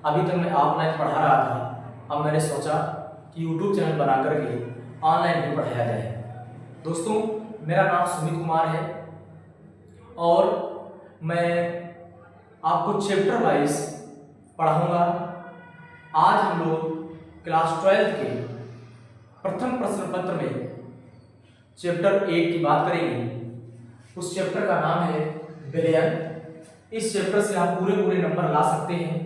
अभी तक मैं ऑफलाइन पढ़ा रहा था, अब मैंने सोचा कि यूट्यूब चैनल बना करके ऑनलाइन भी पढ़ाया जाए। दोस्तों, मेरा नाम सुमित कुमार है और मैं आपको चैप्टर वाइज पढ़ाऊंगा। आज हम लोग क्लास 12 के प्रथम प्रश्न पत्र में चैप्टर 8 की बात करेंगे। उस चैप्टर का नाम है विलयन। इस चैप्टर से आप पूरे नंबर ला सकते हैं।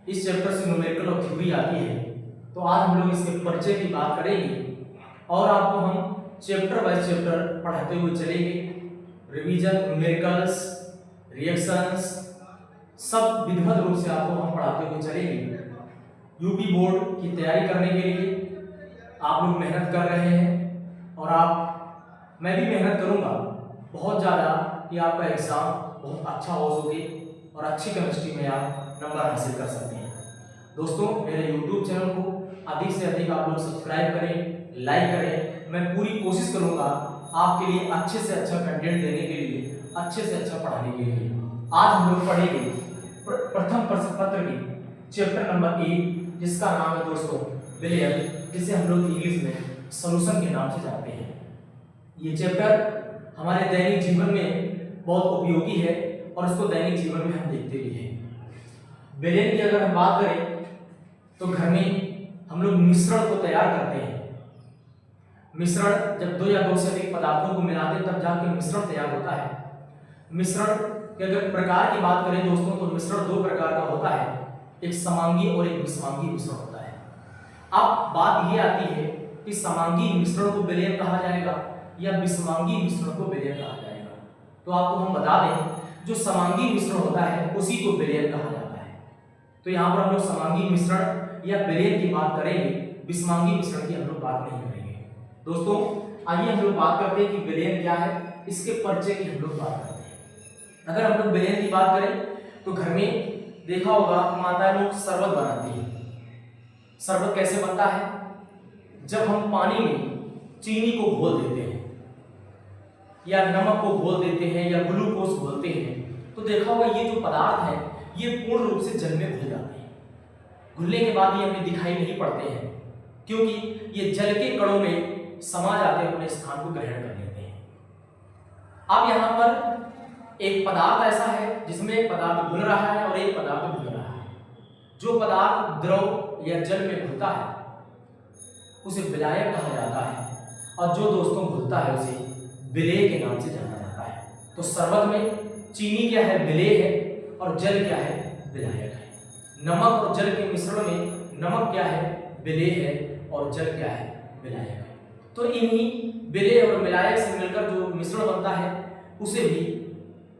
इस चैप्टर से न्यूमेरिकल और थ्योरी आती है, तो आज हम लोग इसके परिचय की बात करेंगे और आपको हम चैप्टर बाय चैप्टर पढ़ाते हुए चलेंगे। रिवीजन, न्यूमेरिकल्स, रिएक्शंस सब विधिवत रूप से आपको हम पढ़ाते हुए चलेंगे। यूपी बोर्ड की तैयारी करने के लिए आप लोग मेहनत कर रहे हैं और मैं भी मेहनत करूंगा बहुत ज़्यादा कि आपका एग्ज़ाम बहुत अच्छा हो सके और अच्छी केमिस्ट्री में आप नंबर हासिल कर सकते हैं। दोस्तों, मेरे यूट्यूब चैनल को अधिक से अधिक आप लोग सब्सक्राइब करें, लाइक करें। मैं पूरी कोशिश करूंगा आपके लिए अच्छे से अच्छा कंटेंट देने के लिए, अच्छे से अच्छा पढ़ाने के लिए। आज हम लोग पढ़ेंगे प्रथम प्रश्न पत्र की चैप्टर नंबर 8, जिसका नाम है दोस्तों विलयन, जिसे हम लोग इंग्लिश में सॉल्यूशन के नाम से जानते हैं। ये चैप्टर हमारे दैनिक जीवन में बहुत उपयोगी है और इसको दैनिक जीवन में हम देखते भी हैं। विलयन की अगर हम बात करें तो घर में हम लोग मिश्रण को तैयार करते हैं। मिश्रण जब दो या दो से अधिक पदार्थों को मिलाते हैं तब जाके मिश्रण तैयार होता है। मिश्रण के अगर प्रकार की बात करें दोस्तों, तो मिश्रण दो प्रकार का होता है, एक समांगी और एक विषमांगी मिश्रण होता है। अब बात ये आती है कि समांगी मिश्रण को विलयन कहा जाएगा या विषमांगी मिश्रण को विलयन कहा जाएगा। तो आपको हम बता दें, जो समांगी मिश्रण होता है उसी को विलयन कहा जाता है। तो यहाँ पर हम लोग समांगी मिश्रण या विलयन की बात करेंगे, विषमांगी मिश्रण की हम लोग बात नहीं करेंगे। दोस्तों, आइए हम लोग बात करते हैं कि विलयन क्या है, इसके परिचय की हम लोग बात करते हैं। अगर हम लोग विलयन की बात करें तो घर में देखा होगा माताएं लोग शरबत बनाती हैं। शरबत कैसे बनता है? जब हम पानी में चीनी को घोल देते हैं या नमक को घोल देते हैं या ग्लूकोज घोलते हैं, तो देखा होगा ये जो पदार्थ है ये पूर्ण रूप से जल में घुल जाते हैं। घुलने के बाद ये हमें दिखाई नहीं पड़ते हैं, क्योंकि ये जल के कणों में समा जाते हैं, अपने स्थान को ग्रहण कर लेते हैं। अब यहाँ पर एक पदार्थ ऐसा है जिसमें एक पदार्थ घुल रहा है और एक पदार्थ घुल रहा है। जो पदार्थ द्रव या जल में घुलता है उसे विलायक कहा जाता है और जो दोस्तों घुलता है उसे विलेय के नाम से जाना जाता है। तो शरबत में चीनी क्या है? विलेय है और जल क्या है? विलायक है। नमक और जल के मिश्रण में नमक क्या है? विलेय है और जल क्या है? विलायक है। तो इन्हीं विलेय और विलायक से मिलकर जो मिश्रण बनता है उसे भी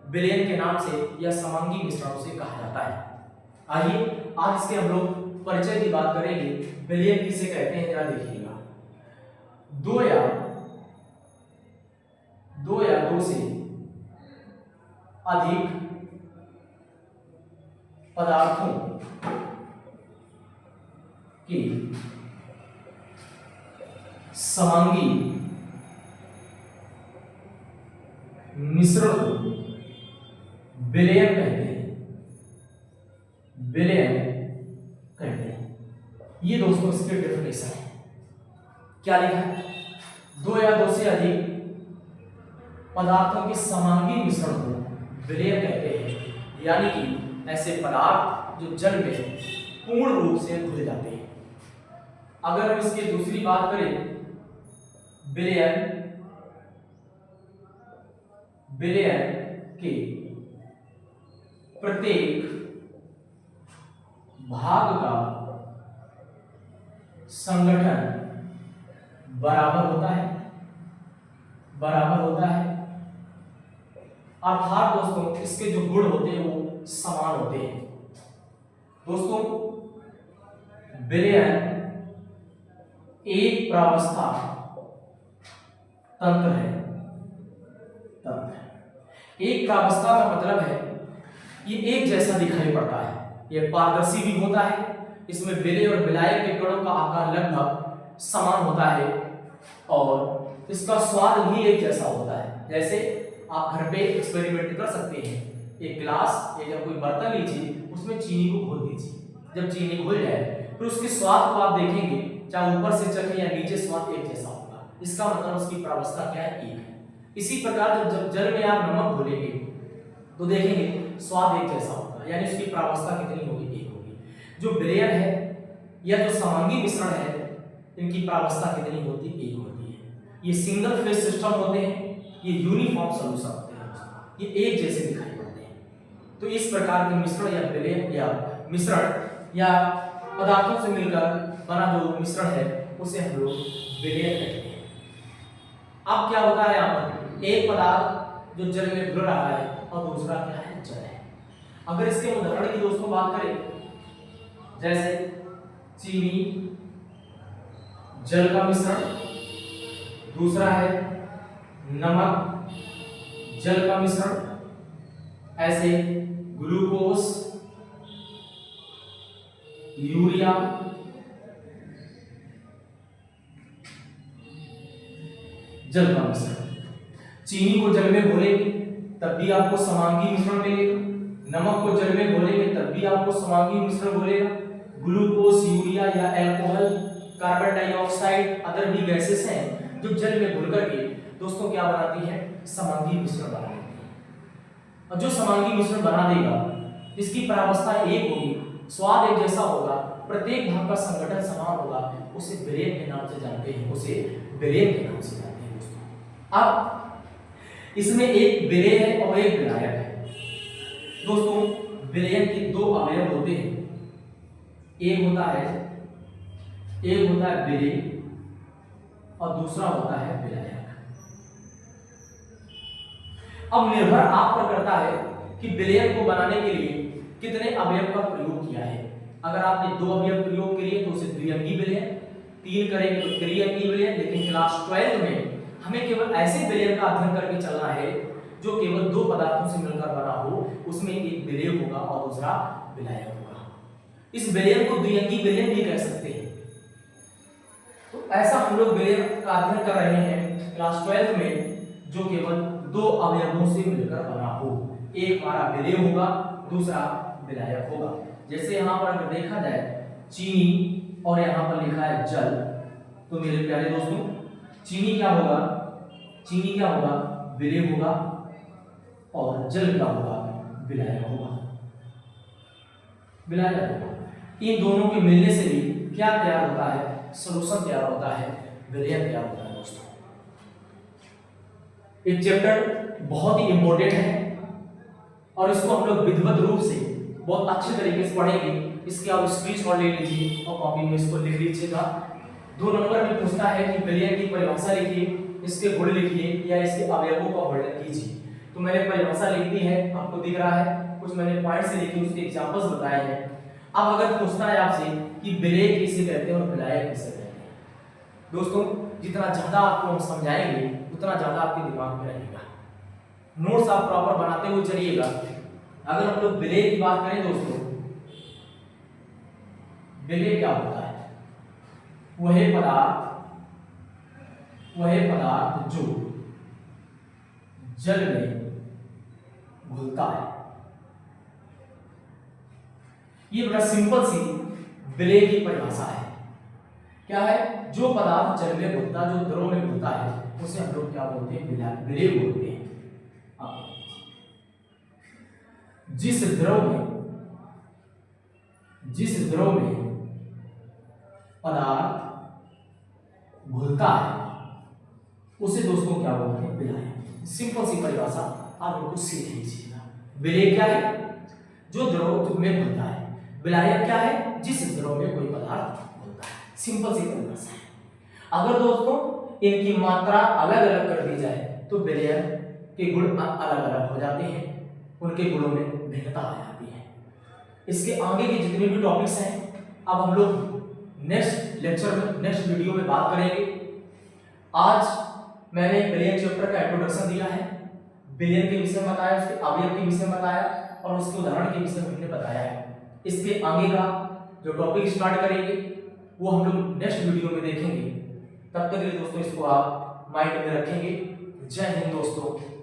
विलयन के नाम से या समांगी मिश्रण से कहा जाता है। आइए आज इसके हम लोग परिचय की बात करेंगे। विलयन किसे कहते हैं जरा देखिएगा। दो या दो से अधिक पदार्थों की समांगी मिश्रण को विलयन कहते हैं। विलयन कहते हैं। ये दोस्तों इसके डेफिनेशन है। क्या लिखा है? दो या दो से अधिक पदार्थों के समांगी मिश्रण को विलयन कहते हैं, यानी कि ऐसे पदार्थ जो जल में पूर्ण रूप से घुल जाते हैं। अगर हम इसकी दूसरी बात करें, विलयन के प्रत्येक भाग का संगठन बराबर होता है। अर्थात दोस्तों इसके जो गुण होते हैं वो समान होते हैं। दोस्तों, विलयन एक प्रावस्था तंत्र है। एक प्रावस्था का मतलब है ये एक जैसा दिखाई पड़ता है, ये पारदर्शी भी होता है, इसमें विलय और विलायक के कणों का आकार लगभग समान होता है और इसका स्वाद भी एक जैसा होता है। जैसे आप घर पे एक्सपेरिमेंट कर सकते हैं, एक गिलास या जब कोई बर्तन लीजिए उसमें चीनी को घोल दीजिए। जब चीनी घुल जाए फिर उसके स्वाद को आप देखेंगे, चाहे ऊपर से चखें या नीचे, स्वाद एक जैसा होगा। इसका मतलब उसकी प्रावस्था क्या है, एक है। इसी प्रकार जब जल में आप नमक घोलेंगे तो देखेंगे स्वाद एक जैसा होगा, यानी उसकी प्रावस्था कितनी होगी, एक होगी। जो विलयन है या जो समांगी मिश्रण है, इनकी प्रावस्था कितनी होती है, एक होती है। ये सिंगल फेज सिस्टम होते हैं, ये यूनिफॉर्म सॉल्यूशन होते हैं, ये एक जैसे दिखाई पड़ते हैं। तो इस प्रकार के मिश्रण या विलयन या मिश्रण या पदार्थों से मिलकर बना जो मिश्रण है उसे हम लोग विलयन कहते हैं। अब क्या होता है, यहाँ पर एक पदार्थ जो जल में घुल रहा है और दूसरा क्या है, जल है। अगर इसके उदाहरण की दोस्तों बात करें, जैसे चीनी जल का मिश्रण, दूसरा है नमक जल का मिश्रण, ऐसे ग्लूकोज यूरिया जल का मिश्रण। चीनी को जल में घोलेंगे तब भी आपको समांगी मिश्रण मिलेगा, नमक को जल में घोलेंगे तब भी आपको समांगी मिश्रण मिलेगा। ग्लूकोज यूरिया या अल्कोहल, कार्बन डाइऑक्साइड, अदर भी गैसेस हैं जो जल में घुल करके दोस्तों क्या बनाती है, समांगी मिश्रण बना देती है। और जो समांगी मिश्रण बना देगा जिसकी प्रावस्था एक होगी, स्वाद एक जैसा होगा, प्रत्येक भाग का संगठन समान होगा, उसे विलयन के नाम से जानते हैं, उसे विलयन के नाम से जानते हैं दोस्तों। अब इसमें एक विलेय है और एक विलायक है। दोस्तों विलयन के दो अवयव होते हैं, एक होता है विलेय और दूसरा होता है विलायक। अब निर्भर आप पर करता है कि विलयन को बनाने के लिए कितने अवयव का प्रयोग किया है। अगर आपने दो अवयव प्रयोग किए तो उसे द्विअंगी विलयन, तीन करेंगे तो त्रिअंगी विलयन। लेकिन क्लास 12 में हमें केवल ऐसे विलयन का अध्ययन करके चलना है जो केवल दो पदार्थों से मिलकर बना हो, उसमें एक विलेय होगा और दूसरा विलायक होगा। इस विलयन को द्विअंगी विलयन भी कह सकते हैं। तो ऐसा हम लोग विलयन का अध्ययन कर रहे हैं क्लास 12 में, जो केवल दो अवयवों से मिलकर बना हो। एक हमारा विलेय होगा, दूसरा विलायक होगा। जैसे यहाँ पर अगर देखा जाए चीनी और यहाँ पर लिखा है जल, तो मेरे प्यारे दोस्तों चीनी क्या होगा, विलेय होगा और जल क्या होगा, विलायक होगा। इन दोनों के मिलने से भी क्या तैयार होता है, सॉल्यूशन तैयार होता है, विलयन तैयार होता है दोस्तों। एक चैप्टर बहुत ही इंपॉर्टेंट है और इसको हम लोग विधिवत रूप से बहुत अच्छे तरीके से पढ़ेंगे। इसके आप स्क्रीनशॉट ले लीजिए और कॉपी में इसको लिख लीजिएगा। 2 नंबर में पूछता है कि विलयन की परिभाषा लिखिए, इसके गुण लिखिए या इसके अवयवों का वर्णन कीजिए। तो मैंने परिभाषा लिख दी है, आपको दिख रहा है, कुछ मैंने पॉइंट से लिखे, उसके एग्जांपल्स बताए हैं। अब अगर पूछता है आपसे कि विलेय किसे कहते हैं और विलायक किसे कहते हैं, दोस्तों जितना ज्यादा आपको हम समझाएंगे उतना ज्यादा आपके दिमाग में रहेगा। नोट्स आप प्रॉपर बनाते हुए चलिएगा। अगर हम लोग विलेय की बात करें दोस्तों, विलेय क्या होता है, वह पदार्थ जो जल में घुलता है। ये बड़ा सिंपल सी विलेय की परिभाषा है। क्या है, जो पदार्थ जल में घुलता, जो द्रव में घुलता है, उसे हम लोग क्या बोलते हैं, विलेय बोलते हैं। जिस द्रव में पदार्थ घुलता है उसे दोस्तों क्या बोलते हैं, विलायक। सिंपल सी परिभाषा आप लोग सीख लीजिएगा। विलेय क्या है, जो द्रव में घुलता है। विलायक क्या है, जिस द्रव में कोई पदार्थ घुलता है। सिंपल सी परिभाषा है। अगर दोस्तों इनकी मात्रा अलग अलग कर दी जाए तो विलेय के गुण अलग अलग हो जाते हैं, उनके गुणों में भिन्नता आ जाती है। इसके आगे के जितने भी टॉपिक्स हैं अब हम लोग नेक्स्ट लेक्चर में, नेक्स्ट वीडियो में बात करेंगे। आज मैंने विलयन चैप्टर का इंट्रोडक्शन दिया है, विलयन के विषय में बताया, उसके अवयव के विषय में बताया और उसके उदाहरण के विषय में हमने बताया है। इसके आगे का जो टॉपिक स्टार्ट करेंगे वो हम लोग नेक्स्ट वीडियो में देखेंगे। तब तक के लिए दोस्तों इसको आप माइंड में रखेंगे। जय हिंद दोस्तों।